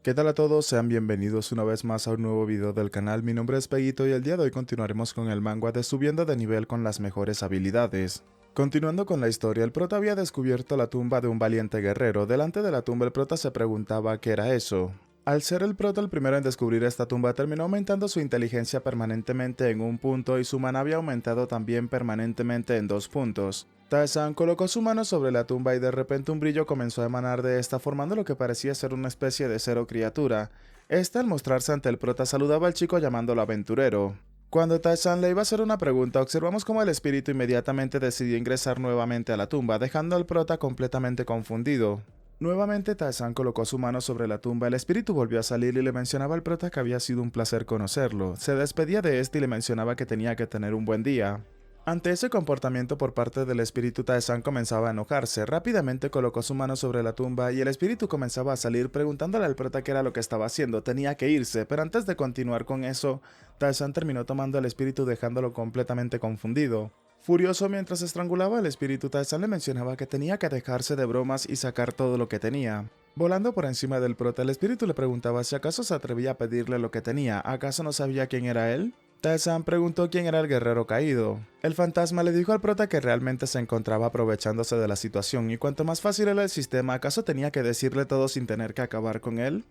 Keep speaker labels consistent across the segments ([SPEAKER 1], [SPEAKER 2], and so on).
[SPEAKER 1] ¿Qué tal a todos? Sean bienvenidos una vez más a un nuevo video del canal. Mi nombre es Peguito y el día de hoy continuaremos con el manga de Subiendo de nivel con las mejores habilidades. Continuando con la historia, el prota había descubierto la tumba de un valiente guerrero. Delante de la tumba el prota se preguntaba qué era eso. Al ser el prota el primero en descubrir esta tumba, terminó aumentando su inteligencia permanentemente en un punto y su mana había aumentado también permanentemente en 2 puntos. Tae-san colocó su mano sobre la tumba y de repente un brillo comenzó a emanar de esta, formando lo que parecía ser una especie de cero criatura. Esta, al mostrarse ante el prota, saludaba al chico llamándolo aventurero. Cuando Tae-san le iba a hacer una pregunta, observamos cómo el espíritu inmediatamente decidió ingresar nuevamente a la tumba, dejando al prota completamente confundido. Nuevamente Tae-san colocó su mano sobre la tumba, el espíritu volvió a salir y le mencionaba al prota que había sido un placer conocerlo. Se despedía de este y le mencionaba que tenía que tener un buen día. Ante ese comportamiento por parte del espíritu, Tae-san comenzaba a enojarse. Rápidamente colocó su mano sobre la tumba y el espíritu comenzaba a salir preguntándole al prota qué era lo que estaba haciendo. Tenía que irse, pero antes de continuar con eso, Tae-san terminó tomando al espíritu dejándolo completamente confundido. Furioso mientras estrangulaba al espíritu, Tae-san le mencionaba que tenía que dejarse de bromas y sacar todo lo que tenía. Volando por encima del prota, el espíritu le preguntaba si acaso se atrevía a pedirle lo que tenía. ¿Acaso no sabía quién era él? Tae-san preguntó quién era el guerrero caído. El fantasma le dijo al prota que realmente se encontraba aprovechándose de la situación y cuanto más fácil era el sistema, ¿acaso tenía que decirle todo sin tener que acabar con él?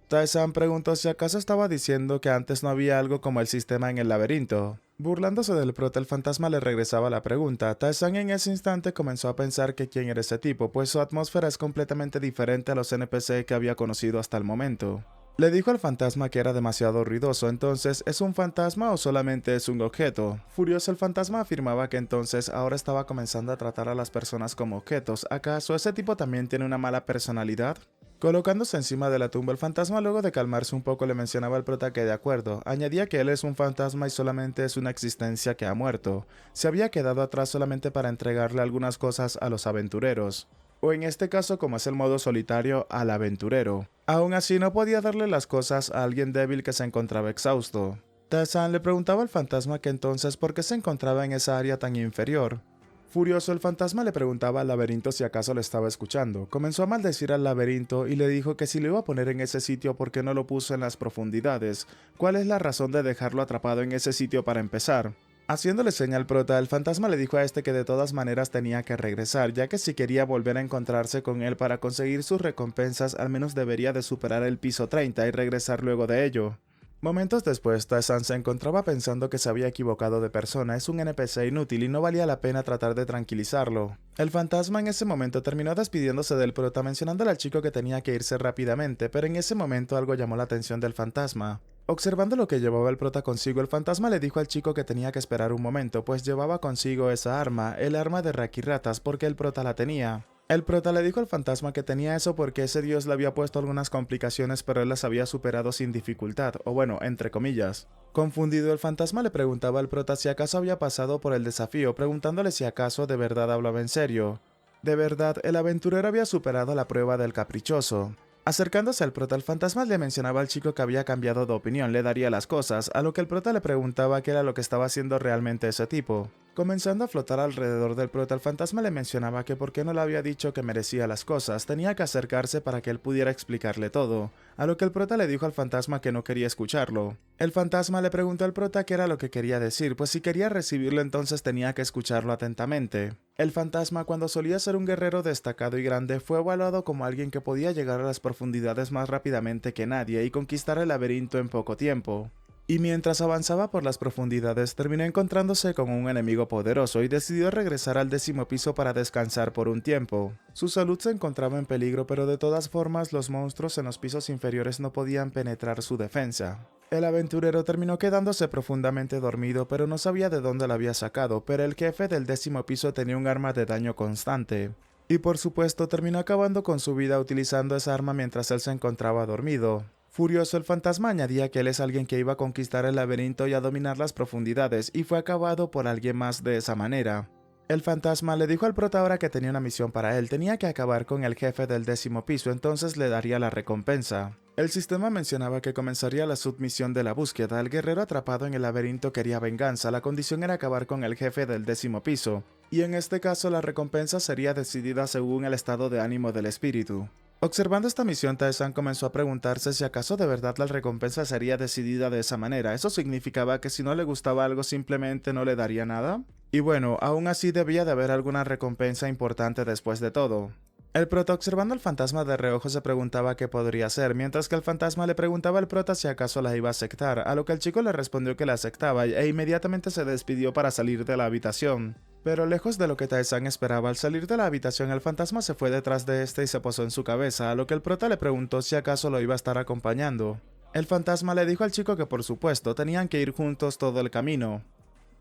[SPEAKER 1] Tae-san preguntó si acaso estaba diciendo que antes no había algo como el sistema en el laberinto. Burlándose del prota, el fantasma le regresaba la pregunta. Tae-san en ese instante comenzó a pensar que quién era ese tipo, pues su atmósfera es completamente diferente a los NPC que había conocido hasta el momento. Le dijo al fantasma que era demasiado ruidoso. Entonces, ¿es un fantasma o solamente es un objeto? Furioso, el fantasma afirmaba que entonces ahora estaba comenzando a tratar a las personas como objetos. ¿Acaso ese tipo también tiene una mala personalidad? Colocándose encima de la tumba, el fantasma, luego de calmarse un poco, le mencionaba al prota que de acuerdo. Añadía que él es un fantasma y solamente es una existencia que ha muerto. Se había quedado atrás solamente para entregarle algunas cosas a los aventureros. O en este caso, como es el modo solitario, al aventurero. Aún así, no podía darle las cosas a alguien débil que se encontraba exhausto. Tae-san le preguntaba al fantasma que entonces por qué se encontraba en esa área tan inferior. Furioso, el fantasma le preguntaba al laberinto si acaso lo estaba escuchando. Comenzó a maldecir al laberinto y le dijo que si lo iba a poner en ese sitio, ¿por qué no lo puso en las profundidades? ¿Cuál es la razón de dejarlo atrapado en ese sitio para empezar? Haciéndole señal al prota, el fantasma le dijo a este que de todas maneras tenía que regresar, ya que si quería volver a encontrarse con él para conseguir sus recompensas, al menos debería de superar el piso 30 y regresar luego de ello. Momentos después, Tae-san se encontraba pensando que se había equivocado de persona, es un NPC inútil y no valía la pena tratar de tranquilizarlo. El fantasma en ese momento terminó despidiéndose del prota mencionándole al chico que tenía que irse rápidamente, pero en ese momento algo llamó la atención del fantasma. Observando lo que llevaba el prota consigo, el fantasma le dijo al chico que tenía que esperar un momento, pues llevaba consigo esa arma, el arma de Rakiratas, porque el prota la tenía. El prota le dijo al fantasma que tenía eso porque ese dios le había puesto algunas complicaciones, pero él las había superado sin dificultad, o bueno, entre comillas. Confundido, el fantasma le preguntaba al prota si acaso había pasado por el desafío, preguntándole si acaso de verdad hablaba en serio. De verdad, el aventurero había superado la prueba del caprichoso. Acercándose al prota, el fantasma le mencionaba al chico que había cambiado de opinión, le daría las cosas, a lo que el prota le preguntaba qué era lo que estaba haciendo realmente ese tipo. Comenzando a flotar alrededor del prota, el fantasma le mencionaba que por qué no le había dicho que merecía las cosas, tenía que acercarse para que él pudiera explicarle todo, a lo que el prota le dijo al fantasma que no quería escucharlo. El fantasma le preguntó al prota qué era lo que quería decir, pues si quería recibirlo entonces tenía que escucharlo atentamente. El fantasma, cuando solía ser un guerrero destacado y grande, fue evaluado como alguien que podía llegar a las profundidades más rápidamente que nadie y conquistar el laberinto en poco tiempo. Y mientras avanzaba por las profundidades, terminó encontrándose con un enemigo poderoso y decidió regresar al 10º piso para descansar por un tiempo. Su salud se encontraba en peligro, pero de todas formas los monstruos en los pisos inferiores no podían penetrar su defensa. El aventurero terminó quedándose profundamente dormido, pero no sabía de dónde la había sacado, pero el jefe del 10º piso tenía un arma de daño constante. Y por supuesto terminó acabando con su vida utilizando esa arma mientras él se encontraba dormido. Furioso, el fantasma añadía que él es alguien que iba a conquistar el laberinto y a dominar las profundidades, y fue acabado por alguien más de esa manera. El fantasma le dijo al prota ahora que tenía una misión para él, tenía que acabar con el jefe del 10º piso, entonces le daría la recompensa. El sistema mencionaba que comenzaría la submisión de la búsqueda, el guerrero atrapado en el laberinto quería venganza, la condición era acabar con el jefe del 10º piso, y en este caso la recompensa sería decidida según el estado de ánimo del espíritu. Observando esta misión, Tae-san comenzó a preguntarse si acaso de verdad la recompensa sería decidida de esa manera. ¿Eso significaba que si no le gustaba algo simplemente no le daría nada? Y bueno, aún así debía de haber alguna recompensa importante después de todo. El prota, observando al fantasma de reojo, se preguntaba qué podría ser, mientras que el fantasma le preguntaba al prota si acaso la iba a aceptar, a lo que el chico le respondió que la aceptaba e inmediatamente se despidió para salir de la habitación. Pero lejos de lo que Tae-san esperaba, al salir de la habitación el fantasma se fue detrás de este y se posó en su cabeza, a lo que el prota le preguntó si acaso lo iba a estar acompañando. El fantasma le dijo al chico que por supuesto tenían que ir juntos todo el camino.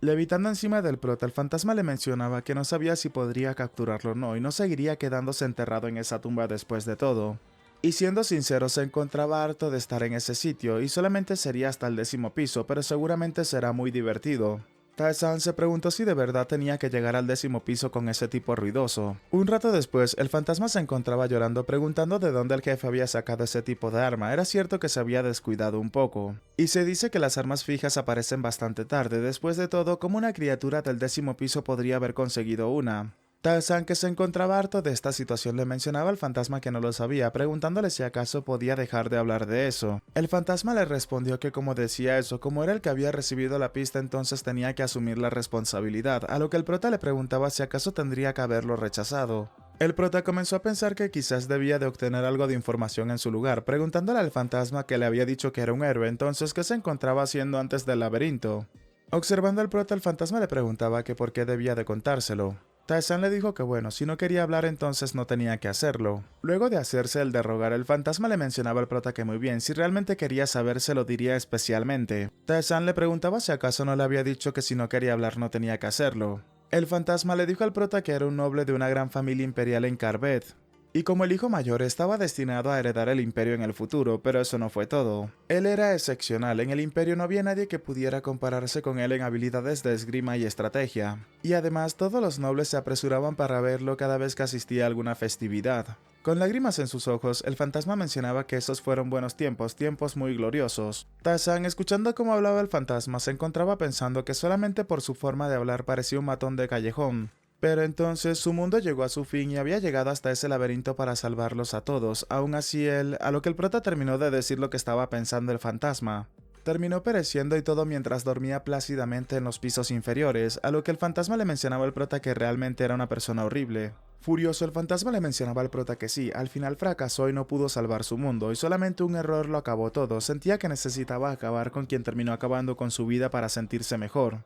[SPEAKER 1] Levitando encima del prota, el fantasma le mencionaba que no sabía si podría capturarlo o no y no seguiría quedándose enterrado en esa tumba después de todo. Y siendo sincero, se encontraba harto de estar en ese sitio y solamente sería hasta el 10º piso, pero seguramente será muy divertido. Tae-san se preguntó si de verdad tenía que llegar al 10º piso con ese tipo ruidoso. Un rato después, el fantasma se encontraba llorando preguntando de dónde el jefe había sacado ese tipo de arma. Era cierto que se había descuidado un poco. Y se dice que las armas fijas aparecen bastante tarde. Después de todo, ¿cómo una criatura del 10º piso podría haber conseguido una? Tae-san, que se encontraba harto de esta situación, le mencionaba al fantasma que no lo sabía, preguntándole si acaso podía dejar de hablar de eso. El fantasma le respondió que como decía eso, como era el que había recibido la pista, entonces tenía que asumir la responsabilidad, a lo que el prota le preguntaba si acaso tendría que haberlo rechazado. El prota comenzó a pensar que quizás debía de obtener algo de información en su lugar, preguntándole al fantasma que le había dicho que era un héroe, entonces ¿qué se encontraba haciendo antes del laberinto? Observando al prota, el fantasma le preguntaba que por qué debía de contárselo. Tae-san le dijo que bueno, si no quería hablar entonces no tenía que hacerlo. Luego de hacerse el de rogar, el fantasma le mencionaba al prota que muy bien, si realmente quería saber se lo diría especialmente. Tae-san le preguntaba si acaso no le había dicho que si no quería hablar no tenía que hacerlo. El fantasma le dijo al prota que era un noble de una gran familia imperial en Carbet, y como el hijo mayor estaba destinado a heredar el imperio en el futuro, pero eso no fue todo. Él era excepcional, en el imperio no había nadie que pudiera compararse con él en habilidades de esgrima y estrategia. Y además todos los nobles se apresuraban para verlo cada vez que asistía a alguna festividad. Con lágrimas en sus ojos, el fantasma mencionaba que esos fueron buenos tiempos, tiempos muy gloriosos. Tae-san, escuchando cómo hablaba el fantasma, se encontraba pensando que solamente por su forma de hablar parecía un matón de callejón. Pero entonces su mundo llegó a su fin y había llegado hasta ese laberinto para salvarlos a todos. Aún así a lo que el prota terminó de decir lo que estaba pensando el fantasma. Terminó pereciendo y todo mientras dormía plácidamente en los pisos inferiores, a lo que el fantasma le mencionaba al prota que realmente era una persona horrible. Furioso, el fantasma le mencionaba al prota que sí, al final fracasó y no pudo salvar su mundo, y solamente un error lo acabó todo. Sentía que necesitaba acabar con quien terminó acabando con su vida para sentirse mejor.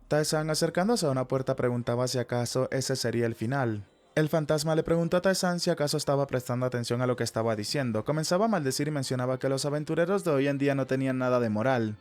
[SPEAKER 1] Tae-san, acercándose a una puerta, preguntaba si acaso ese sería el final. El fantasma le preguntó a Tae-san si acaso estaba prestando atención a lo que estaba diciendo. Comenzaba a maldecir y mencionaba que los aventureros de hoy en día no tenían nada de moral.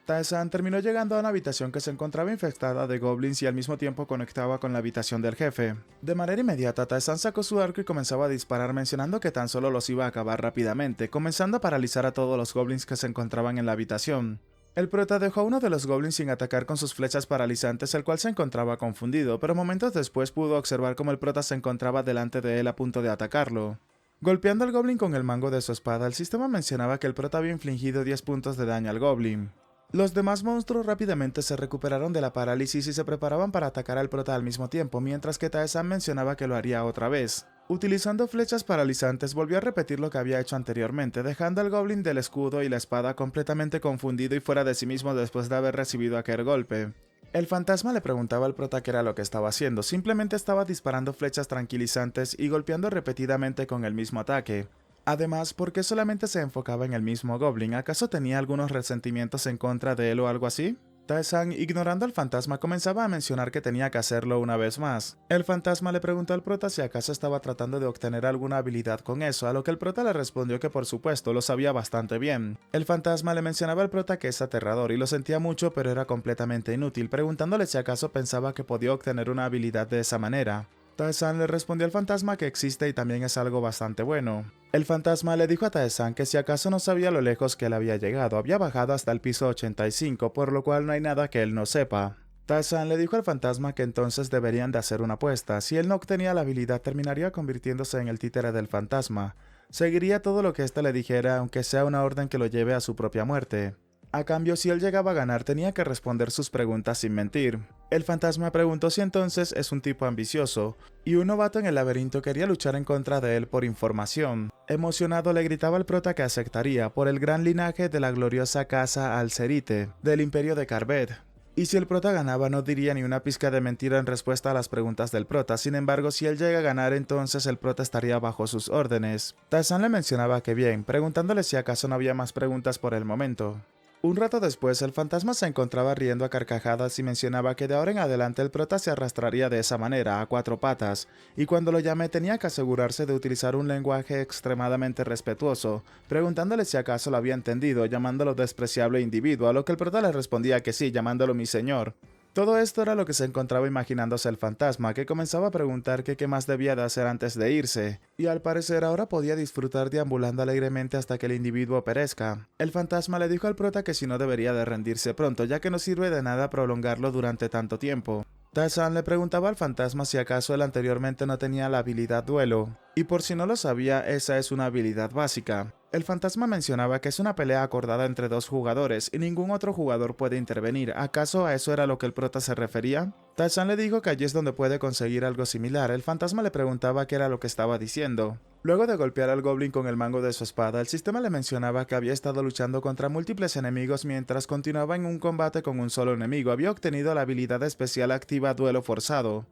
[SPEAKER 1] Tae-san terminó llegando a una habitación que se encontraba infectada de goblins y al mismo tiempo conectaba con la habitación del jefe. De manera inmediata, Tae-san sacó su arco y comenzaba a disparar mencionando que tan solo los iba a acabar rápidamente, comenzando a paralizar a todos los goblins que se encontraban en la habitación. El prota dejó a uno de los goblins sin atacar con sus flechas paralizantes, el cual se encontraba confundido, pero momentos después pudo observar cómo el prota se encontraba delante de él a punto de atacarlo. Golpeando al goblin con el mango de su espada, el sistema mencionaba que el prota había infligido 10 puntos de daño al goblin. Los demás monstruos rápidamente se recuperaron de la parálisis y se preparaban para atacar al prota al mismo tiempo, mientras que Tae-san mencionaba que lo haría otra vez. Utilizando flechas paralizantes, volvió a repetir lo que había hecho anteriormente, dejando al goblin del escudo y la espada completamente confundido y fuera de sí mismo después de haber recibido aquel golpe. El fantasma le preguntaba al prota qué era lo que estaba haciendo, simplemente estaba disparando flechas tranquilizantes y golpeando repetidamente con el mismo ataque. Además, ¿por qué solamente se enfocaba en el mismo goblin? ¿Acaso tenía algunos resentimientos en contra de él o algo así? Tae-san, ignorando al fantasma, comenzaba a mencionar que tenía que hacerlo una vez más. El fantasma le preguntó al prota si acaso estaba tratando de obtener alguna habilidad con eso, a lo que el prota le respondió que por supuesto lo sabía bastante bien. El fantasma le mencionaba al prota que es aterrador y lo sentía mucho pero era completamente inútil, preguntándole si acaso pensaba que podía obtener una habilidad de esa manera. Tae-san le respondió al fantasma que existe y también es algo bastante bueno. El fantasma le dijo a Tae-san que si acaso no sabía lo lejos que él había llegado, había bajado hasta el piso 85, por lo cual no hay nada que él no sepa. Tae-san le dijo al fantasma que entonces deberían de hacer una apuesta. Si él no obtenía la habilidad, terminaría convirtiéndose en el títere del fantasma. Seguiría todo lo que éste le dijera, aunque sea una orden que lo lleve a su propia muerte. A cambio, si él llegaba a ganar, tenía que responder sus preguntas sin mentir. El fantasma preguntó si entonces es un tipo ambicioso, y un novato en el laberinto quería luchar en contra de él por información. Emocionado le gritaba al prota que aceptaría por el gran linaje de la gloriosa casa Alcerite, del imperio de Carbet. Y si el prota ganaba no diría ni una pizca de mentira en respuesta a las preguntas del prota, sin embargo si él llega a ganar entonces el prota estaría bajo sus órdenes. Tarzán le mencionaba que bien, preguntándole si acaso no había más preguntas por el momento. Un rato después, el fantasma se encontraba riendo a carcajadas y mencionaba que de ahora en adelante el prota se arrastraría de esa manera, a 4 patas, y cuando lo llamé tenía que asegurarse de utilizar un lenguaje extremadamente respetuoso, preguntándole si acaso lo había entendido, llamándolo despreciable individuo, a lo que el prota le respondía que sí, llamándolo mi señor. Todo esto era lo que se encontraba imaginándose el fantasma, que comenzaba a preguntar que qué más debía de hacer antes de irse, y al parecer ahora podía disfrutar deambulando alegremente hasta que el individuo perezca. El fantasma le dijo al prota que si no debería de rendirse pronto, ya que no sirve de nada prolongarlo durante tanto tiempo. Tarzán le preguntaba al fantasma si acaso él anteriormente no tenía la habilidad duelo, y por si no lo sabía, esa es una habilidad básica. El fantasma mencionaba que es una pelea acordada entre 2 jugadores y ningún otro jugador puede intervenir. ¿Acaso a eso era lo que el prota se refería? Tarzán le dijo que allí es donde puede conseguir algo similar. El fantasma le preguntaba qué era lo que estaba diciendo. Luego de golpear al goblin con el mango de su espada, el sistema le mencionaba que había estado luchando contra múltiples enemigos mientras continuaba en un combate con un solo enemigo. Había obtenido la habilidad especial activa Duelo Forzado.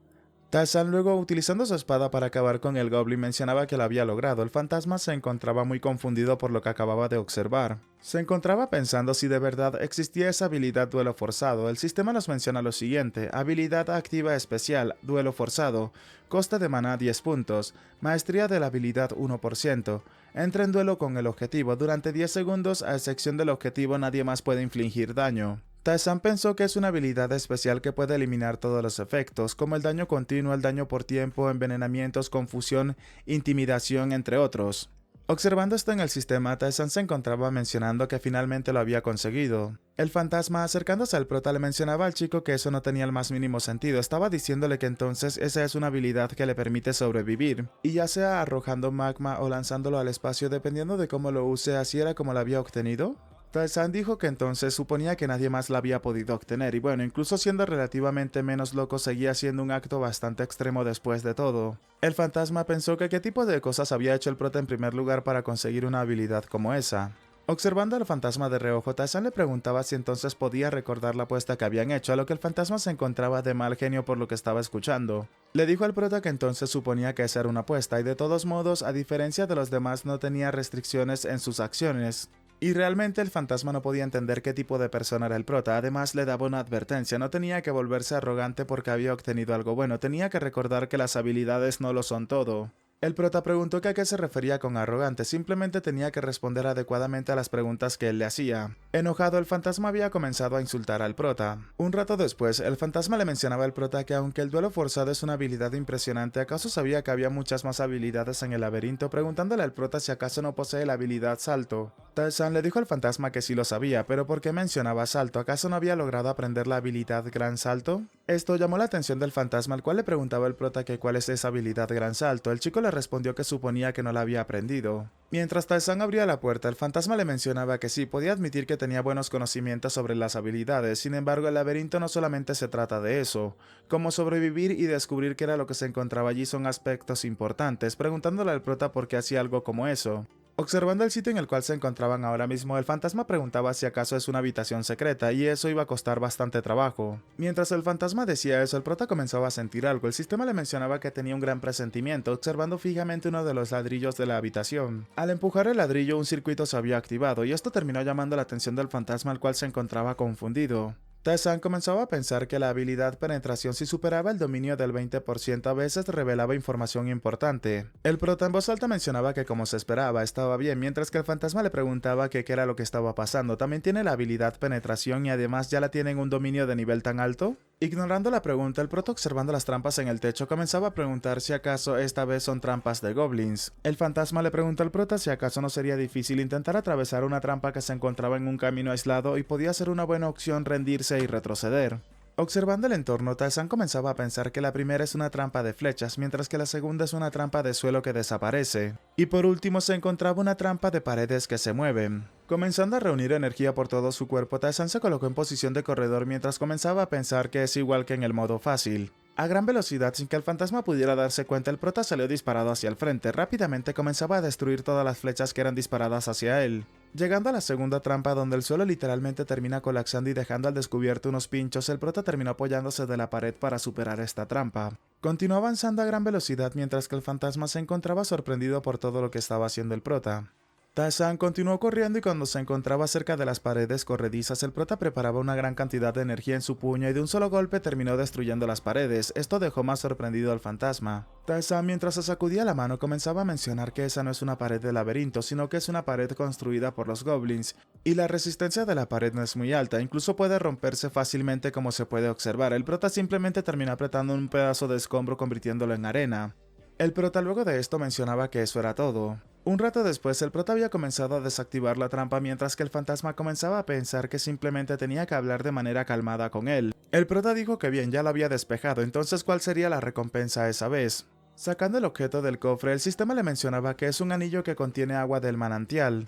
[SPEAKER 1] Tarzán luego, utilizando su espada para acabar con el goblin, mencionaba que lo había logrado. El fantasma se encontraba muy confundido por lo que acababa de observar. Se encontraba pensando si de verdad existía esa habilidad Duelo Forzado. El sistema nos menciona lo siguiente: habilidad activa especial, Duelo Forzado, coste de maná 10 puntos, maestría de la habilidad 1%, entra en duelo con el objetivo, durante 10 segundos a excepción del objetivo nadie más puede infligir daño. Tarzán pensó que es una habilidad especial que puede eliminar todos los efectos, como el daño continuo, el daño por tiempo, envenenamientos, confusión, intimidación, entre otros. Observando esto en el sistema, Tarzán se encontraba mencionando que finalmente lo había conseguido. El fantasma, acercándose al prota, le mencionaba al chico que eso no tenía el más mínimo sentido. Estaba diciéndole que entonces esa es una habilidad que le permite sobrevivir, y ya sea arrojando magma o lanzándolo al espacio dependiendo de cómo lo use, así era como lo había obtenido. Tarzán dijo que entonces suponía que nadie más la había podido obtener, y bueno, incluso siendo relativamente menos loco seguía siendo un acto bastante extremo después de todo. El fantasma pensó que qué tipo de cosas había hecho el prota en primer lugar para conseguir una habilidad como esa. Observando al fantasma de reojo, Tarzán le preguntaba si entonces podía recordar la apuesta que habían hecho, a lo que el fantasma se encontraba de mal genio por lo que estaba escuchando. Le dijo al prota que entonces suponía que esa era una apuesta, y de todos modos, a diferencia de los demás, no tenía restricciones en sus acciones. Y realmente el fantasma no podía entender qué tipo de persona era el prota. Además le daba una advertencia: no tenía que volverse arrogante porque había obtenido algo bueno, tenía que recordar que las habilidades no lo son todo. El prota preguntó que a qué se refería con arrogante, simplemente tenía que responder adecuadamente a las preguntas que él le hacía. Enojado, el fantasma había comenzado a insultar al prota. Un rato después, el fantasma le mencionaba al prota que aunque el duelo forzado es una habilidad impresionante, ¿acaso sabía que había muchas más habilidades en el laberinto? Preguntándole al prota si acaso no posee la habilidad salto. Tarzán le dijo al fantasma que sí lo sabía, pero ¿por qué mencionaba salto? ¿Acaso no había logrado aprender la habilidad gran salto? Esto llamó la atención del fantasma, al cual le preguntaba al prota que cuál es esa habilidad gran salto. El chico le respondió que suponía que no la había aprendido. Mientras Tarzán abría la puerta, el fantasma le mencionaba que sí, podía admitir que tenía buenos conocimientos sobre las habilidades. Sin embargo, el laberinto no solamente se trata de eso. Como sobrevivir y descubrir qué era lo que se encontraba allí son aspectos importantes, preguntándole al prota por qué hacía algo como eso. Observando el sitio en el cual se encontraban ahora mismo, el fantasma preguntaba si acaso es una habitación secreta, y eso iba a costar bastante trabajo. Mientras el fantasma decía eso, el prota comenzaba a sentir algo. El sistema le mencionaba que tenía un gran presentimiento, observando fijamente uno de los ladrillos de la habitación. Al empujar el ladrillo, un circuito se había activado, y esto terminó llamando la atención del fantasma, al cual se encontraba confundido. Tarzán comenzaba a pensar que la habilidad penetración, si superaba el dominio del 20%, a veces revelaba información importante. El prota en voz alta mencionaba que como se esperaba, estaba bien, mientras que el fantasma le preguntaba que qué era lo que estaba pasando. ¿También tiene la habilidad penetración y además ya la tiene en un dominio de nivel tan alto? Ignorando la pregunta, el prota, observando las trampas en el techo, comenzaba a preguntar si acaso esta vez son trampas de goblins. El fantasma le preguntó al prota si acaso no sería difícil intentar atravesar una trampa que se encontraba en un camino aislado y podía ser una buena opción rendirse y retroceder. Observando el entorno, Tarzán comenzaba a pensar que la primera es una trampa de flechas, mientras que la segunda es una trampa de suelo que desaparece. Y por último se encontraba una trampa de paredes que se mueven. Comenzando a reunir energía por todo su cuerpo, Tarzán se colocó en posición de corredor mientras comenzaba a pensar que es igual que en el modo fácil. A gran velocidad, sin que el fantasma pudiera darse cuenta, el prota salió disparado hacia el frente. Rápidamente comenzaba a destruir todas las flechas que eran disparadas hacia él. Llegando a la segunda trampa, donde el suelo literalmente termina colapsando y dejando al descubierto unos pinchos, el prota terminó apoyándose de la pared para superar esta trampa. Continuó avanzando a gran velocidad mientras que el fantasma se encontraba sorprendido por todo lo que estaba haciendo el prota. Tarzán continuó corriendo y cuando se encontraba cerca de las paredes corredizas, el prota preparaba una gran cantidad de energía en su puño y de un solo golpe terminó destruyendo las paredes. Esto dejó más sorprendido al fantasma. Tarzán, mientras se sacudía la mano, comenzaba a mencionar que esa no es una pared de laberinto, sino que es una pared construida por los goblins, y la resistencia de la pared no es muy alta, incluso puede romperse fácilmente como se puede observar. El prota simplemente terminó apretando un pedazo de escombro convirtiéndolo en arena. El prota luego de esto mencionaba que eso era todo. Un rato después, el prota había comenzado a desactivar la trampa mientras que el fantasma comenzaba a pensar que simplemente tenía que hablar de manera calmada con él. El prota dijo que bien, ya lo había despejado, entonces ¿cuál sería la recompensa esa vez? Sacando el objeto del cofre, el sistema le mencionaba que es un anillo que contiene agua del manantial,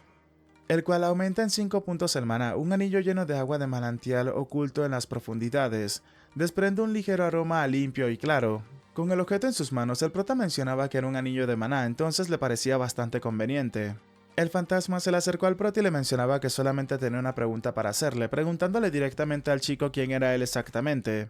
[SPEAKER 1] el cual aumenta en 5 puntos el maná. Un anillo lleno de agua de manantial oculto en las profundidades. Desprende un ligero aroma a limpio y claro. Con el objeto en sus manos, el prota mencionaba que era un anillo de maná, entonces le parecía bastante conveniente. El fantasma se le acercó al prota y le mencionaba que solamente tenía una pregunta para hacerle, preguntándole directamente al chico quién era él exactamente.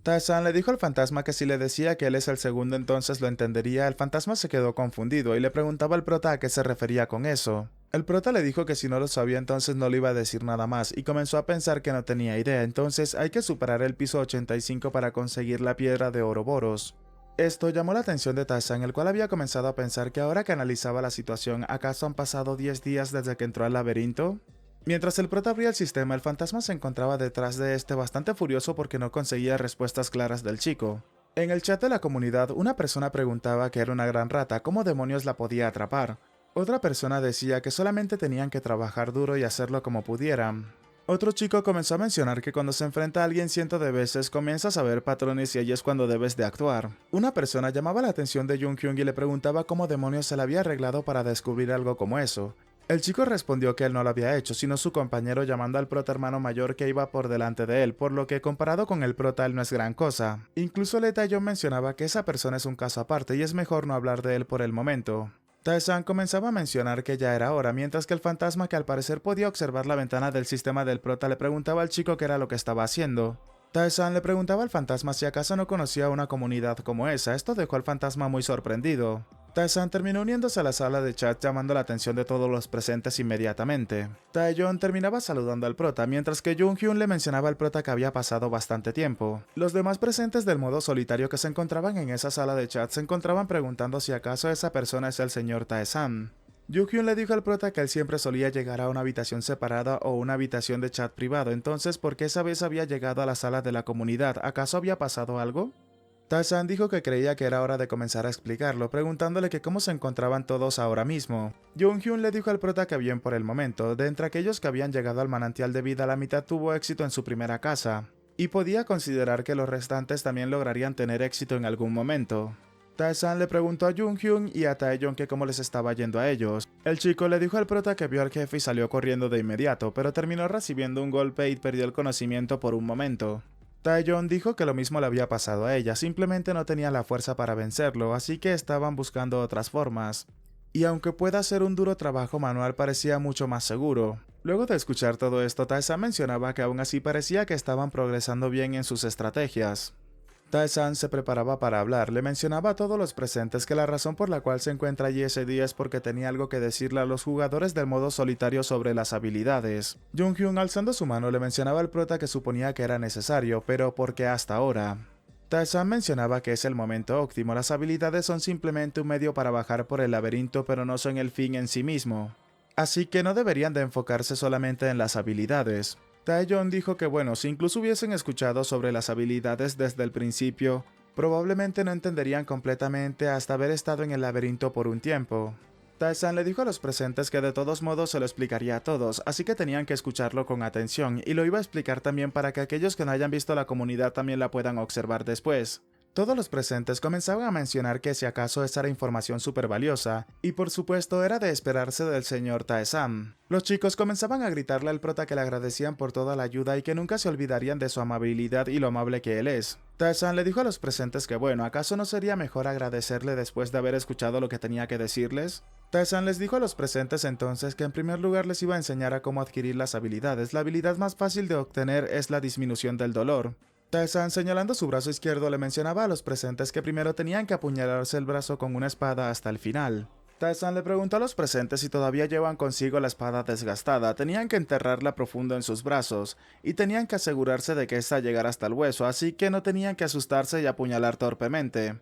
[SPEAKER 1] Tarzán le dijo al fantasma que si le decía que él es el segundo entonces lo entendería. El fantasma se quedó confundido y le preguntaba al prota a qué se refería con eso. El prota le dijo que si no lo sabía entonces no le iba a decir nada más y comenzó a pensar que no tenía idea, entonces hay que superar el piso 85 para conseguir la piedra de Ouroboros. Esto llamó la atención de Tarzán, el cual había comenzado a pensar que ahora que analizaba la situación, ¿acaso han pasado 10 días desde que entró al laberinto? Mientras el prota abría el sistema, el fantasma se encontraba detrás de este bastante furioso porque no conseguía respuestas claras del chico. En el chat de la comunidad, una persona preguntaba que era una gran rata, ¿cómo demonios la podía atrapar? Otra persona decía que solamente tenían que trabajar duro y hacerlo como pudieran. Otro chico comenzó a mencionar que cuando se enfrenta a alguien cientos de veces comienzas a ver patrones y ahí es cuando debes de actuar. Una persona llamaba la atención de Jung-hyun y le preguntaba cómo demonios se le había arreglado para descubrir algo como eso. El chico respondió que él no lo había hecho, sino su compañero, llamando al prota hermano mayor que iba por delante de él, por lo que comparado con el prota él no es gran cosa. Incluso Taeyong mencionaba que esa persona es un caso aparte y es mejor no hablar de él por el momento. Tarzán comenzaba a mencionar que ya era hora, mientras que el fantasma, que al parecer podía observar la ventana del sistema del prota, le preguntaba al chico qué era lo que estaba haciendo. Tarzán le preguntaba al fantasma si acaso no conocía una comunidad como esa. Esto dejó al fantasma muy sorprendido. Tarzán terminó uniéndose a la sala de chat, llamando la atención de todos los presentes inmediatamente. Taeyong terminaba saludando al prota, mientras que Jung-hyun le mencionaba al prota que había pasado bastante tiempo. Los demás presentes del modo solitario que se encontraban en esa sala de chat se encontraban preguntando si acaso esa persona es el señor Taezan. Jung-hyun le dijo al prota que él siempre solía llegar a una habitación separada o una habitación de chat privado, entonces ¿por qué esa vez había llegado a la sala de la comunidad? ¿Acaso había pasado algo? Tarzán dijo que creía que era hora de comenzar a explicarlo, preguntándole que cómo se encontraban todos ahora mismo. Jung-hyun le dijo al prota que bien por el momento, de entre aquellos que habían llegado al manantial de vida, la mitad tuvo éxito en su primera casa, y podía considerar que los restantes también lograrían tener éxito en algún momento. Tarzán le preguntó a Jung-hyun y a Taeyong que cómo les estaba yendo a ellos. El chico le dijo al prota que vio al jefe y salió corriendo de inmediato, pero terminó recibiendo un golpe y perdió el conocimiento por un momento. Taeyong dijo que lo mismo le había pasado a ella, simplemente no tenía la fuerza para vencerlo, así que estaban buscando otras formas. Y aunque pueda ser un duro trabajo manual, parecía mucho más seguro. Luego de escuchar todo esto, Tarzán mencionaba que aún así parecía que estaban progresando bien en sus estrategias. Tarzán se preparaba para hablar, le mencionaba a todos los presentes que la razón por la cual se encuentra allí ese día es porque tenía algo que decirle a los jugadores del modo solitario sobre las habilidades. Jung-hyun, alzando su mano, le mencionaba al prota que suponía que era necesario, pero ¿por qué hasta ahora? Tarzán mencionaba que es el momento óptimo, las habilidades son simplemente un medio para bajar por el laberinto, pero no son el fin en sí mismo. Así que no deberían de enfocarse solamente en las habilidades. Taeyong dijo que bueno, si incluso hubiesen escuchado sobre las habilidades desde el principio, probablemente no entenderían completamente hasta haber estado en el laberinto por un tiempo. Tarzán le dijo a los presentes que de todos modos se lo explicaría a todos, así que tenían que escucharlo con atención, y lo iba a explicar también para que aquellos que no hayan visto la comunidad también la puedan observar después. Todos los presentes comenzaban a mencionar que si acaso esa era información súper valiosa, y por supuesto era de esperarse del señor Tae-san. Los chicos comenzaban a gritarle al prota que le agradecían por toda la ayuda y que nunca se olvidarían de su amabilidad y lo amable que él es. Tae-san le dijo a los presentes que bueno, ¿acaso no sería mejor agradecerle después de haber escuchado lo que tenía que decirles? Tae-san les dijo a los presentes entonces que en primer lugar les iba a enseñar a cómo adquirir las habilidades. La habilidad más fácil de obtener es la disminución del dolor. Tae-san, señalando su brazo izquierdo, le mencionaba a los presentes que primero tenían que apuñalarse el brazo con una espada hasta el final. Tae-san le preguntó a los presentes si todavía llevan consigo la espada desgastada. Tenían que enterrarla profundo en sus brazos, y tenían que asegurarse de que ésta llegara hasta el hueso, así que no tenían que asustarse y apuñalar torpemente.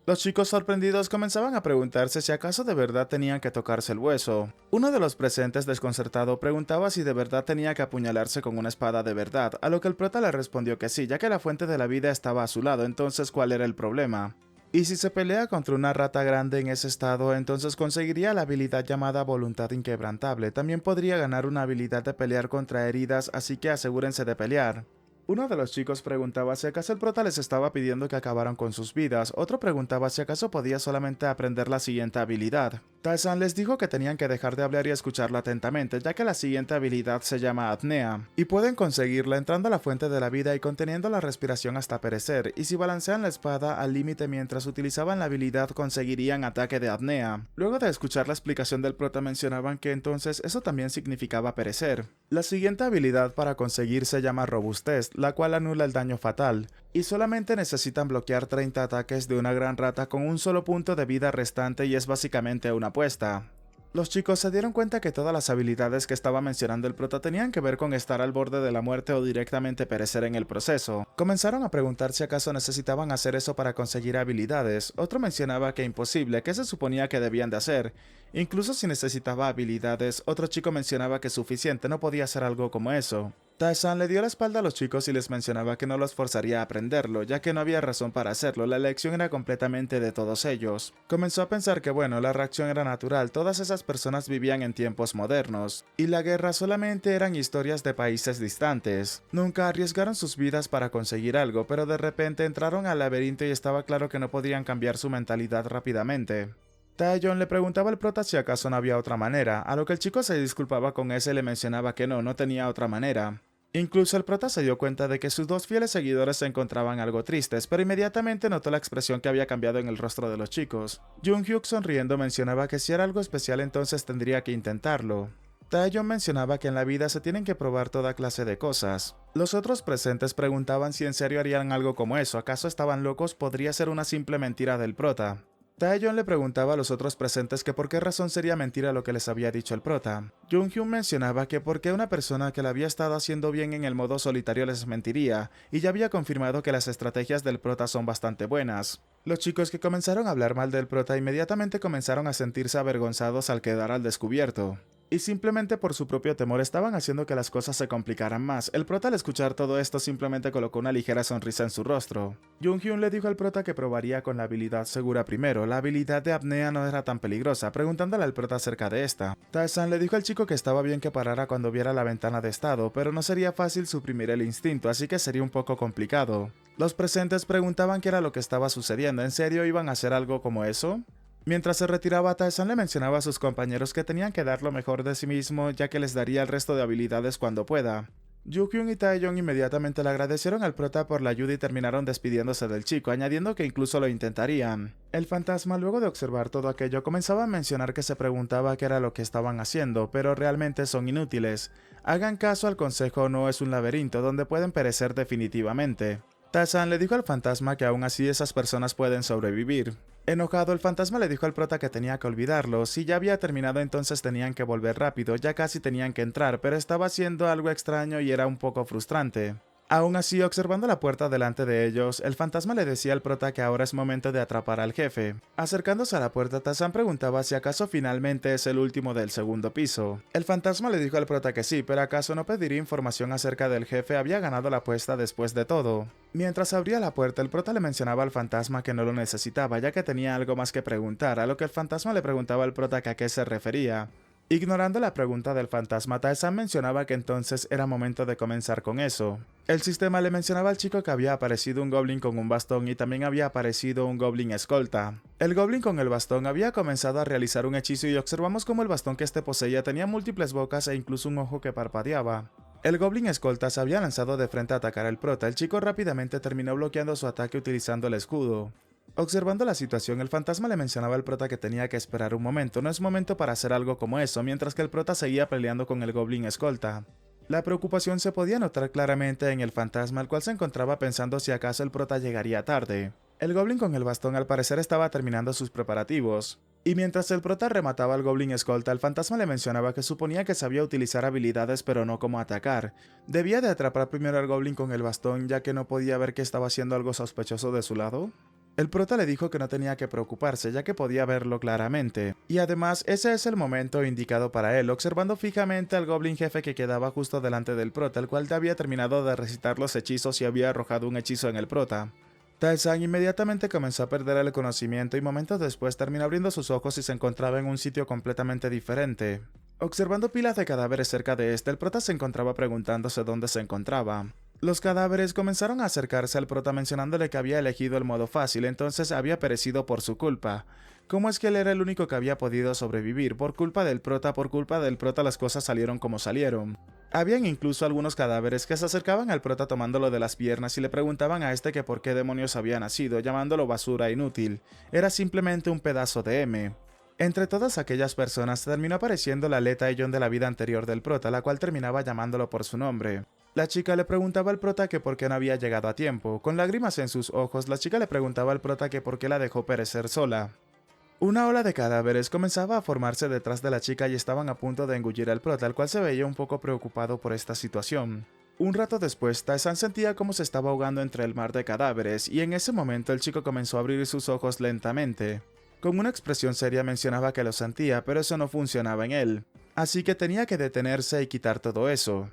[SPEAKER 1] Los chicos sorprendidos comenzaban a preguntarse si acaso de verdad tenían que tocarse el hueso. Uno de los presentes, desconcertado, preguntaba si de verdad tenía que apuñalarse con una espada de verdad, a lo que el prota le respondió que sí, ya que la fuente de la vida estaba a su lado, entonces ¿cuál era el problema? Y si se pelea contra una rata grande en ese estado, entonces conseguiría la habilidad llamada voluntad inquebrantable. También podría ganar una habilidad de pelear contra heridas, así que asegúrense de pelear. Uno de los chicos preguntaba si acaso el prota les estaba pidiendo que acabaran con sus vidas, otro preguntaba si acaso podía solamente aprender la siguiente habilidad. Tae-san les dijo que tenían que dejar de hablar y escucharlo atentamente, ya que la siguiente habilidad se llama apnea, y pueden conseguirla entrando a la fuente de la vida y conteniendo la respiración hasta perecer, y si balancean la espada al límite mientras utilizaban la habilidad conseguirían ataque de apnea. Luego de escuchar la explicación del prota mencionaban que entonces eso también significaba perecer. La siguiente habilidad para conseguir se llama robustez, la cual anula el daño fatal, y solamente necesitan bloquear 30 ataques de una gran rata con un solo punto de vida restante y es básicamente una apuesta. Los chicos se dieron cuenta que todas las habilidades que estaba mencionando el prota tenían que ver con estar al borde de la muerte o directamente perecer en el proceso. Comenzaron a preguntar si acaso necesitaban hacer eso para conseguir habilidades. Otro mencionaba que imposible, que se suponía que debían de hacer. Incluso si necesitaba habilidades, otro chico mencionaba que suficiente, no podía hacer algo como eso. Tae-san le dio la espalda a los chicos y les mencionaba que no los forzaría a aprenderlo, ya que no había razón para hacerlo, la elección era completamente de todos ellos. Comenzó a pensar que bueno, la reacción era natural, todas esas personas vivían en tiempos modernos, y la guerra solamente eran historias de países distantes. Nunca arriesgaron sus vidas para conseguir algo, pero de repente entraron al laberinto y estaba claro que no podían cambiar su mentalidad rápidamente. Tae-yeon le preguntaba al prota si acaso no había otra manera, a lo que el chico se disculpaba con ese y le mencionaba que no tenía otra manera. Incluso el prota se dio cuenta de que sus dos fieles seguidores se encontraban algo tristes, pero inmediatamente notó la expresión que había cambiado en el rostro de los chicos. Jung-hyuk sonriendo mencionaba que si era algo especial entonces tendría que intentarlo. Tae-yeon mencionaba que en la vida se tienen que probar toda clase de cosas. Los otros presentes preguntaban si en serio harían algo como eso, ¿acaso estaban locos? ¿Podría ser una simple mentira del prota? Tae-yeon le preguntaba a los otros presentes que por qué razón sería mentira lo que les había dicho el prota. Jung-hyun mencionaba que porque una persona que la había estado haciendo bien en el modo solitario les mentiría, y ya había confirmado que las estrategias del prota son bastante buenas. Los chicos que comenzaron a hablar mal del prota inmediatamente comenzaron a sentirse avergonzados al quedar al descubierto. Y simplemente por su propio temor estaban haciendo que las cosas se complicaran más. El prota al escuchar todo esto simplemente colocó una ligera sonrisa en su rostro. Jung-hyun le dijo al prota que probaría con la habilidad segura primero. La habilidad de apnea no era tan peligrosa, preguntándole al prota acerca de esta. Tae-san le dijo al chico que estaba bien que parara cuando viera la ventana de estado, pero no sería fácil suprimir el instinto, así que sería un poco complicado. Los presentes preguntaban qué era lo que estaba sucediendo. ¿En serio iban a hacer algo como eso? Mientras se retiraba, Tae-san le mencionaba a sus compañeros que tenían que dar lo mejor de sí mismo, ya que les daría el resto de habilidades cuando pueda. Jung-hyun y Tae-yeon inmediatamente le agradecieron al prota por la ayuda y terminaron despidiéndose del chico, añadiendo que incluso lo intentarían. El fantasma, luego de observar todo aquello, comenzaba a mencionar que se preguntaba qué era lo que estaban haciendo, pero realmente son inútiles. Hagan caso al consejo, no es un laberinto donde pueden perecer definitivamente. Tae-san le dijo al fantasma que aún así esas personas pueden sobrevivir. Enojado, el fantasma le dijo al prota que tenía que olvidarlo. Si ya había terminado entonces tenían que volver rápido, ya casi tenían que entrar, pero estaba haciendo algo extraño y era un poco frustrante. Aún así, observando la puerta delante de ellos, el fantasma le decía al prota que ahora es momento de atrapar al jefe. Acercándose a la puerta, Tae-san preguntaba si acaso finalmente es el último del segundo piso. El fantasma le dijo al prota que sí, pero acaso no pediría información acerca del jefe, había ganado la apuesta después de todo. Mientras abría la puerta, el prota le mencionaba al fantasma que no lo necesitaba, ya que tenía algo más que preguntar, a lo que el fantasma le preguntaba al prota que a qué se refería. Ignorando la pregunta del fantasma, Tae-san mencionaba que entonces era momento de comenzar con eso. El sistema le mencionaba al chico que había aparecido un goblin con un bastón y también había aparecido un goblin escolta. El goblin con el bastón había comenzado a realizar un hechizo y observamos cómo el bastón que este poseía tenía múltiples bocas e incluso un ojo que parpadeaba. El goblin escolta se había lanzado de frente a atacar al prota. El chico rápidamente terminó bloqueando su ataque utilizando el escudo. Observando la situación, el fantasma le mencionaba al prota que tenía que esperar un momento, no es momento para hacer algo como eso, mientras que el prota seguía peleando con el goblin escolta. La preocupación se podía notar claramente en el fantasma, el cual se encontraba pensando si acaso el prota llegaría tarde. El goblin con el bastón al parecer estaba terminando sus preparativos. Y mientras el prota remataba al goblin escolta, el fantasma le mencionaba que suponía que sabía utilizar habilidades pero no cómo atacar. Debía de atrapar primero al goblin con el bastón, ya que no podía ver que estaba haciendo algo sospechoso de su lado. El prota le dijo que no tenía que preocuparse, ya que podía verlo claramente. Y además, ese es el momento indicado para él, observando fijamente al goblin jefe que quedaba justo delante del prota, el cual ya había terminado de recitar los hechizos y había arrojado un hechizo en el prota. Tae-san inmediatamente comenzó a perder el conocimiento y momentos después terminó abriendo sus ojos y se encontraba en un sitio completamente diferente. Observando pilas de cadáveres cerca de este, el prota se encontraba preguntándose dónde se encontraba. Los cadáveres comenzaron a acercarse al prota mencionándole que había elegido el modo fácil, entonces había perecido por su culpa. ¿Cómo es que él era el único que había podido sobrevivir? Por culpa del prota las cosas salieron como salieron. Habían incluso algunos cadáveres que se acercaban al prota tomándolo de las piernas y le preguntaban a este que por qué demonios había nacido, llamándolo basura inútil. Era simplemente un pedazo de M. Entre todas aquellas personas terminó apareciendo la Leta John de la vida anterior del prota, la cual terminaba llamándolo por su nombre. La chica le preguntaba al prota que por qué no había llegado a tiempo. Con lágrimas en sus ojos, la chica le preguntaba al prota que por qué la dejó perecer sola. Una ola de cadáveres comenzaba a formarse detrás de la chica y estaban a punto de engullir al prota, el cual se veía un poco preocupado por esta situación. Un rato después, Tae-san sentía cómo se estaba ahogando entre el mar de cadáveres, y en ese momento el chico comenzó a abrir sus ojos lentamente. Con una expresión seria mencionaba que lo sentía, pero eso no funcionaba en él. Así que tenía que detenerse y quitar todo eso.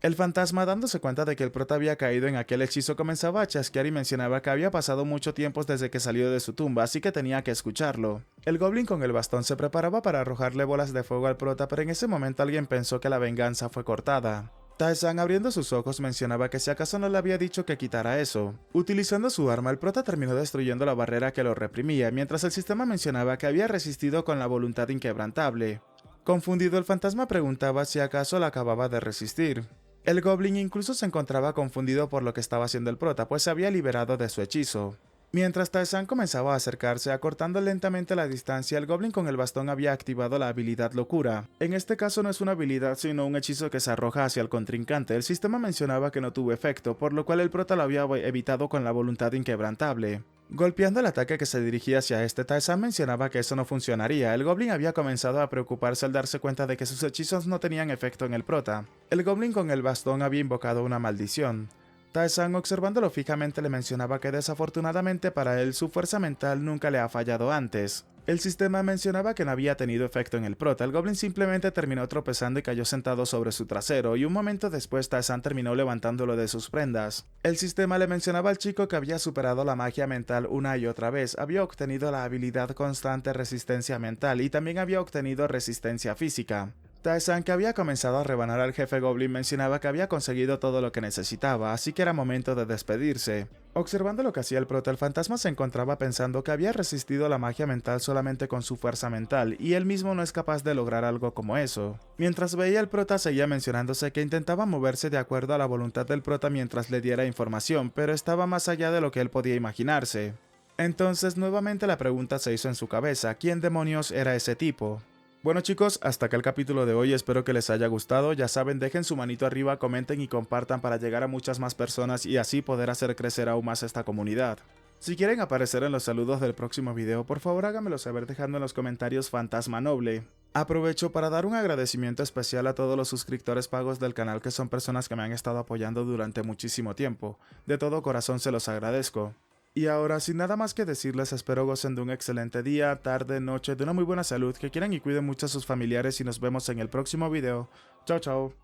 [SPEAKER 1] El fantasma, dándose cuenta de que el prota había caído en aquel hechizo, comenzaba a chasquear y mencionaba que había pasado mucho tiempo desde que salió de su tumba, así que tenía que escucharlo. El goblin con el bastón se preparaba para arrojarle bolas de fuego al prota, pero en ese momento alguien pensó que la venganza fue cortada. Tae-san, abriendo sus ojos, mencionaba que si acaso no le había dicho que quitara eso. Utilizando su arma, el prota terminó destruyendo la barrera que lo reprimía, mientras el sistema mencionaba que había resistido con la voluntad inquebrantable. Confundido, el fantasma preguntaba si acaso la acababa de resistir. El goblin incluso se encontraba confundido por lo que estaba haciendo el prota, pues se había liberado de su hechizo. Mientras Tae-san comenzaba a acercarse, acortando lentamente la distancia, el goblin con el bastón había activado la habilidad locura. En este caso no es una habilidad sino un hechizo que se arroja hacia el contrincante. El sistema mencionaba que no tuvo efecto, por lo cual el prota lo había evitado con la voluntad inquebrantable. Golpeando el ataque que se dirigía hacia este, Tae-san mencionaba que eso no funcionaría. El goblin había comenzado a preocuparse al darse cuenta de que sus hechizos no tenían efecto en el prota. El goblin con el bastón había invocado una maldición. Tae-san, observándolo fijamente, le mencionaba que desafortunadamente para él su fuerza mental nunca le ha fallado antes. El sistema mencionaba que no había tenido efecto en el prota. El goblin simplemente terminó tropezando y cayó sentado sobre su trasero, y un momento después Tae-san terminó levantándolo de sus prendas. El sistema le mencionaba al chico que había superado la magia mental una y otra vez, había obtenido la habilidad constante resistencia mental y también había obtenido resistencia física. Tae-san, que había comenzado a rebanar al jefe goblin, mencionaba que había conseguido todo lo que necesitaba, así que era momento de despedirse. Observando lo que hacía el prota, el fantasma se encontraba pensando que había resistido la magia mental solamente con su fuerza mental, y él mismo no es capaz de lograr algo como eso. Mientras veía al prota, seguía mencionándose que intentaba moverse de acuerdo a la voluntad del prota mientras le diera información, pero estaba más allá de lo que él podía imaginarse. Entonces nuevamente la pregunta se hizo en su cabeza: ¿quién demonios era ese tipo? Bueno chicos, hasta acá el capítulo de hoy, espero que les haya gustado. Ya saben, dejen su manito arriba, comenten y compartan para llegar a muchas más personas y así poder hacer crecer aún más esta comunidad. Si quieren aparecer en los saludos del próximo video, por favor háganmelo saber dejando en los comentarios Fantasma Noble. Aprovecho para dar un agradecimiento especial a todos los suscriptores pagos del canal, que son personas que me han estado apoyando durante muchísimo tiempo. De todo corazón se los agradezco. Y ahora, sin nada más que decirles, espero gocen de un excelente día, tarde, noche, de una muy buena salud, que quieran y cuiden mucho a sus familiares y nos vemos en el próximo video. Chao, chao.